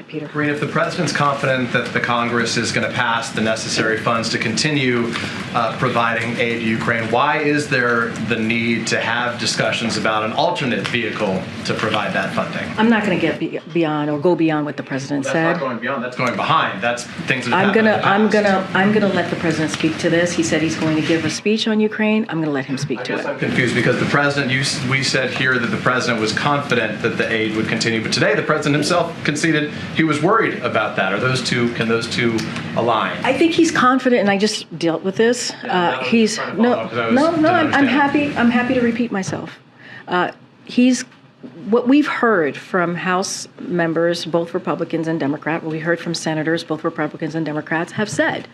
Peter. Green, if the president's confident that the Congress is going to pass the necessary funds to continue providing aid to Ukraine, why is there the need to have discussions about an alternate vehicle to provide that funding? I'm not going to get beyond or go beyond what the president said. That's not going beyond. That's going behind. That's things that have I'm gonna let the president speak to this. He said he's going to give a speech on Ukraine. I'm going to let him speak to it. I'm confused because the president, we said here that the president was confident that the aid would continue, but today the president himself conceded he was worried about that. Can those two align? I think he's confident, and I just dealt with this. I'm happy to repeat myself. What we've heard from House members, both Republicans and Democrats, what we heard from senators, both Republicans and Democrats, have said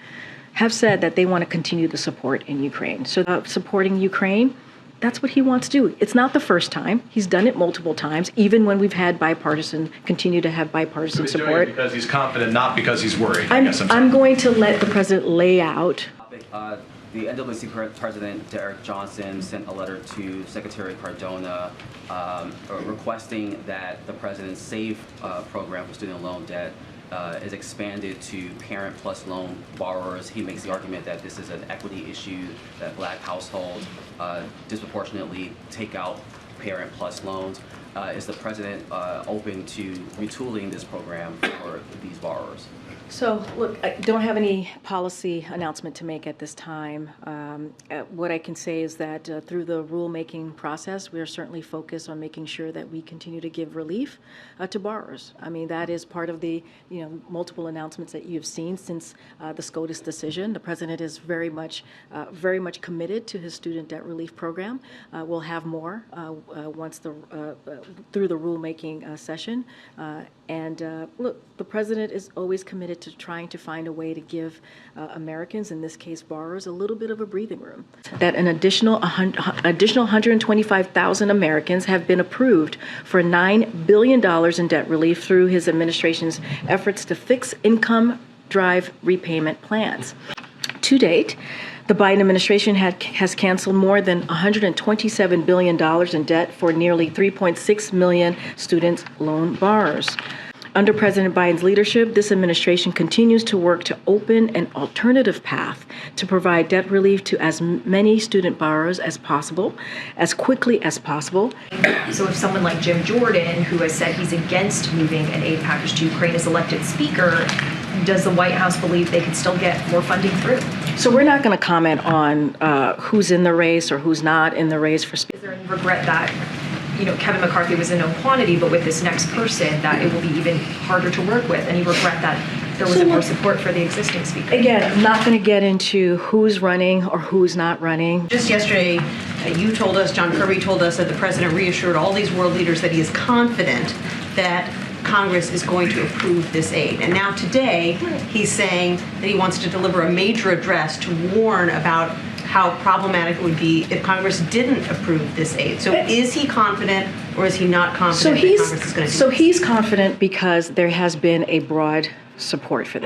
that they want to continue the support in Ukraine. So supporting Ukraine, that's what he wants to do. It's not the first time. He's done it multiple times, even when we've had continue to have bipartisan support. Doing it because he's confident, not because he's worried. I'm going to let the president lay out. The NAACP President Derek Johnson sent a letter to Secretary Cardona requesting that the president's SAVE program for student loan debt is expanded to parent plus loan borrowers. He makes the argument that this is an equity issue, that Black households disproportionately take out parent plus loans. Is the president open to retooling this program for these borrowers? So, look, I don't have any policy announcement to make at this time. What I can say is that through the rulemaking process, we are certainly focused on making sure that we continue to give relief to borrowers. I mean, that is part of the multiple announcements that you've seen since the SCOTUS decision. The president is very much committed to his student debt relief program. We'll have more once through the rulemaking session. Look, the president is always committed to trying to find a way to give Americans, in this case borrowers, a little bit of a breathing room. That an additional 125,000 Americans have been approved for $9 billion in debt relief through his administration's efforts to fix income drive repayment plans. To date, the Biden administration has canceled more than $127 billion in debt for nearly 3.6 million student loan borrowers. Under President Biden's leadership, this administration continues to work to open an alternative path to provide debt relief to as many student borrowers as possible, as quickly as possible. So if someone like Jim Jordan, who has said he's against moving an aid package to Ukraine, is elected speaker, does the White House believe they can still get more funding through? So we're not going to comment on who's in the race or who's not in the race for speaker. Is there any regret that Kevin McCarthy was a known quantity, but with this next person, that it will be even harder to work with? Any regret that there wasn't more support for the existing speaker? Again, I'm not going to get into who's running or who's not running. Just yesterday, you told us, John Kirby told us, that the president reassured all these world leaders that he is confident that Congress is going to approve this aid. And now today, he's saying that he wants to deliver a major address to warn about how problematic it would be if Congress didn't approve this aid. So is he confident or is he not confident that Congress is going to do this? So he's confident because there has been a broad support for this.